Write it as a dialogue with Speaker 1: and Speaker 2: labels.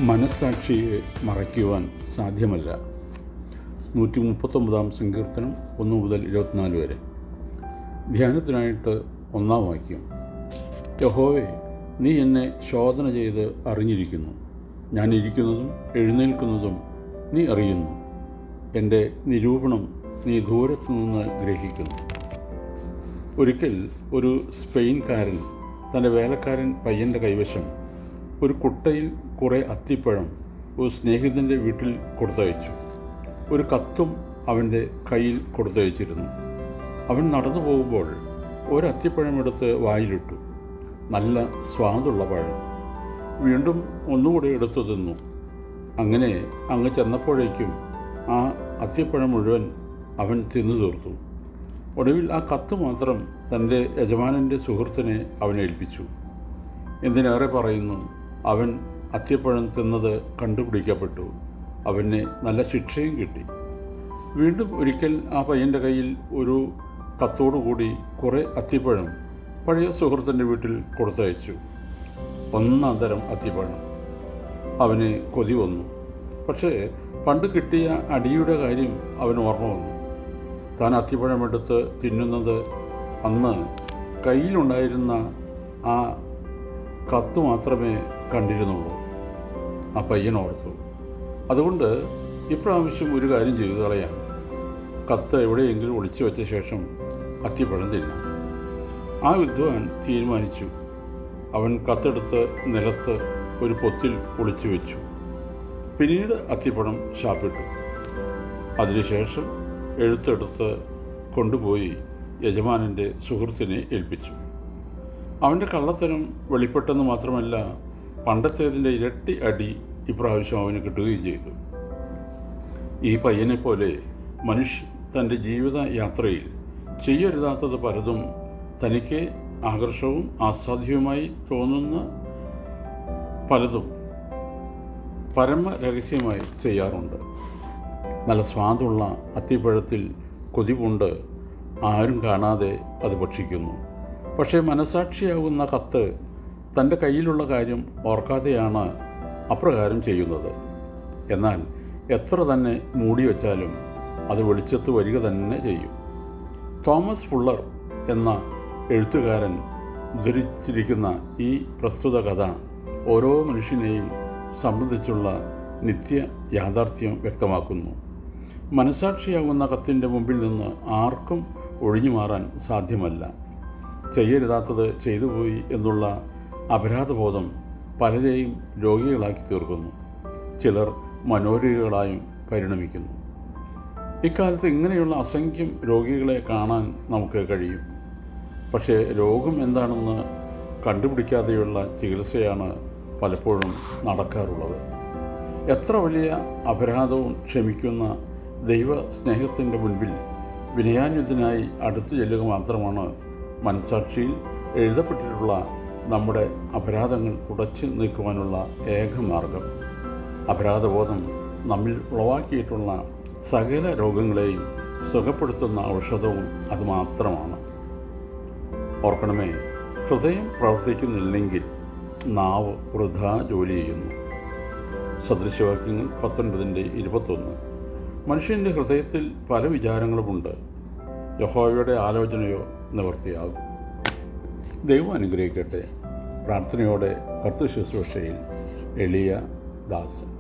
Speaker 1: മനസ്സാക്ഷിയെ മറയ്ക്കുവാൻ സാധ്യമല്ല. 139 സങ്കീർത്തനം 1 മുതൽ 24 വരെ. ധ്യാനത്തിനായിട്ട് 1-ാം വാക്യം. യഹോവേ, നീ എന്നെ ശോധന ചെയ്ത് അറിഞ്ഞിരിക്കുന്നു. ഞാൻ ഇരിക്കുന്നതും എഴുന്നേൽക്കുന്നതും നീ അറിയുന്നു. എൻ്റെ നിരൂപണം നീ ദൂരത്തു നിന്ന് ഗ്രഹിക്കുന്നു. ഒരിക്കൽ ഒരു സ്പെയിൻകാരൻ തൻ്റെ വേലക്കാരൻ പയ്യൻ്റെ കൈവശം ഒരു കുട്ടയിൽ കുറേ അത്തിപ്പഴം ഒരു സ്നേഹിതൻ്റെ വീട്ടിൽ കൊടുത്തയച്ചു. ഒരു കത്തും അവൻ്റെ കയ്യിൽ കൊടുത്തയച്ചിരുന്നു. അവൻ നടന്നു പോകുമ്പോൾ ഒരത്തിപ്പഴമെടുത്ത് വായിലിട്ടു. നല്ല സ്വാദുള്ള പഴം. വീണ്ടും ഒന്നുകൂടി എടുത്തു തിന്നു. അങ്ങനെ അങ്ങ് ചെന്നപ്പോഴേക്കും ആ അത്തിപ്പഴം മുഴുവൻ അവൻ തിന്നു തീർത്തു. ഒടുവിൽ ആ കത്ത് മാത്രം തൻ്റെ യജമാനൻ്റെ സുഹൃത്തിനെ അവൻ ഏൽപ്പിച്ചു. എന്തിനേറെ പറയുന്നു, അവൻ അത്തിപ്പഴം തിന്നത് കണ്ടുപിടിക്കപ്പെട്ടു. അവന് നല്ല ശിക്ഷയും കിട്ടി. വീണ്ടും ഒരിക്കൽ ആ പയ്യൻ്റെ കയ്യിൽ ഒരു കത്തോടുകൂടി കുറേ അത്തിപ്പഴം പഴയ സുഹൃത്തിൻ്റെ വീട്ടിൽ കൊടുത്തയച്ചു. ഒന്നാം തരം അത്തിപ്പഴം. അവന് കൊതി വന്നു. പക്ഷേ പണ്ട് കിട്ടിയ അടിയുടെ കാര്യം അവന് ഓർമ്മ വന്നു. താൻ അത്തിപ്പഴമെടുത്ത് തിന്നുന്നത് അന്ന് കയ്യിലുണ്ടായിരുന്ന ആ കത്ത് മാത്രമേ കണ്ടിരുന്നുള്ളൂ. ആ പയ്യൻ ഓർത്തു. അതുകൊണ്ട് ഇപ്രാവശ്യം ഒരു കാര്യം ചെയ്തു കളയാം. കത്ത് എവിടെയെങ്കിലും ഒളിച്ചു വെച്ച ശേഷം അത്തിപ്പഴം തിന്നാം. ആ വിദ്വാൻ തീരുമാനിച്ചു. അവൻ കത്തെടുത്ത് നിലത്ത് ഒരു പൊത്തിൽ ഒളിച്ചു വെച്ചു. പിന്നീട് അത്തിപ്പഴം ശാപ്പിട്ടു. അതിനുശേഷം എഴുത്തെടുത്ത് കൊണ്ടുപോയി യജമാനൻ്റെ സുഹൃത്തിനെ ഏൽപ്പിച്ചു. അവൻ്റെ കള്ളത്തരം വെളിപ്പെട്ടെന്ന് മാത്രമല്ല, പണ്ടത്തേതിൻ്റെ ഇരട്ടി അടി ഇപ്രാവശ്യം അവന് കിട്ടുകയും ചെയ്തു. ഈ പയ്യനെപ്പോലെ മനുഷ്യൻ തൻ്റെ ജീവിത യാത്രയിൽ ചെയ്യരുതാത്തത് പലതും തനിക്ക് ആകർഷവും ആസ്വാദ്യവുമായി തോന്നുന്ന പലതും പരമരഹസ്യമായി ചെയ്യാറുണ്ട്. നല്ല സ്വാദുള്ള അത്തിപ്പഴത്തിൽ കൊതിപൂണ്ട് ആരും കാണാതെ അത് ഭക്ഷിക്കുന്നു. പക്ഷേ മനസാക്ഷിയാകുന്ന കത്ത് തൻ്റെ കയ്യിലുള്ള കാര്യം ഓർക്കാതെയാണ് അപ്രകാരം ചെയ്യുന്നത്. എന്നാൽ എത്ര തന്നെ മൂടി വച്ചാലും അത് വെളിച്ചത്ത് വരിക തന്നെ ചെയ്യും. തോമസ് ഫുള്ളർ എന്ന എഴുത്തുകാരൻ ഉദ്ധരിച്ചിരിക്കുന്ന ഈ പ്രസ്തുത കഥ ഓരോ മനുഷ്യനെയും സംബന്ധിച്ചുള്ള നിത്യ യാഥാർത്ഥ്യം വ്യക്തമാക്കുന്നു. മനസാക്ഷിയാകുന്ന കത്തിൻ്റെ മുമ്പിൽ നിന്ന് ആർക്കും ഒഴിഞ്ഞു മാറാൻ സാധ്യമല്ല. ചെയ്യരുതാത്തത് ചെയ്തുപോയി എന്നുള്ള അപരാധബോധം പലരെയും രോഗികളാക്കി തീർക്കുന്നു. ചിലർ മനോരോഗികളായും പരിണമിക്കുന്നു. ഇക്കാലത്ത് ഇങ്ങനെയുള്ള അസംഖ്യം രോഗികളെ കാണാൻ നമുക്ക് കഴിയും. പക്ഷേ രോഗം എന്താണെന്ന് കണ്ടുപിടിക്കാതെയുള്ള ചികിത്സയാണ് പലപ്പോഴും നടക്കാറുള്ളത്. എത്ര വലിയ അപരാധവും ക്ഷമിക്കുന്ന ദൈവ സ്നേഹത്തിൻ്റെ മുൻപിൽ വിനയാന്വിതനായി അടുത്തു ചെല്ലുക മാത്രമാണ് മനസാക്ഷിയിൽ എഴുതപ്പെട്ടിട്ടുള്ള നമ്മുടെ അപരാധങ്ങൾ തുടച്ചു നീക്കുവാനുള്ള ഏക മാർഗം. അപരാധബോധം നമ്മിൽ ഉളവാക്കിയിട്ടുള്ള സകല രോഗങ്ങളെയും സുഖപ്പെടുത്തുന്ന ഔഷധവും അതുമാത്രമാണ്. ഓർക്കണമേ, ഹൃദയം പ്രവർത്തിക്കുന്നില്ലെങ്കിൽ നാവ് വൃഥാ ജോലി ചെയ്യുന്നു. സദൃശവാക്യങ്ങൾ 19:21. മനുഷ്യൻ്റെ ഹൃദയത്തിൽ പല വിചാരങ്ങളുമുണ്ട്. യഹോവയുടെ ആലോചനയോ നിവൃത്തിയാകും. ദൈവം അനുഗ്രഹിക്കട്ടെ. പ്രാർത്ഥനയോടെ കർത്തൃശുശ്രൂഷയിൽ എളിയ ദാസൻ.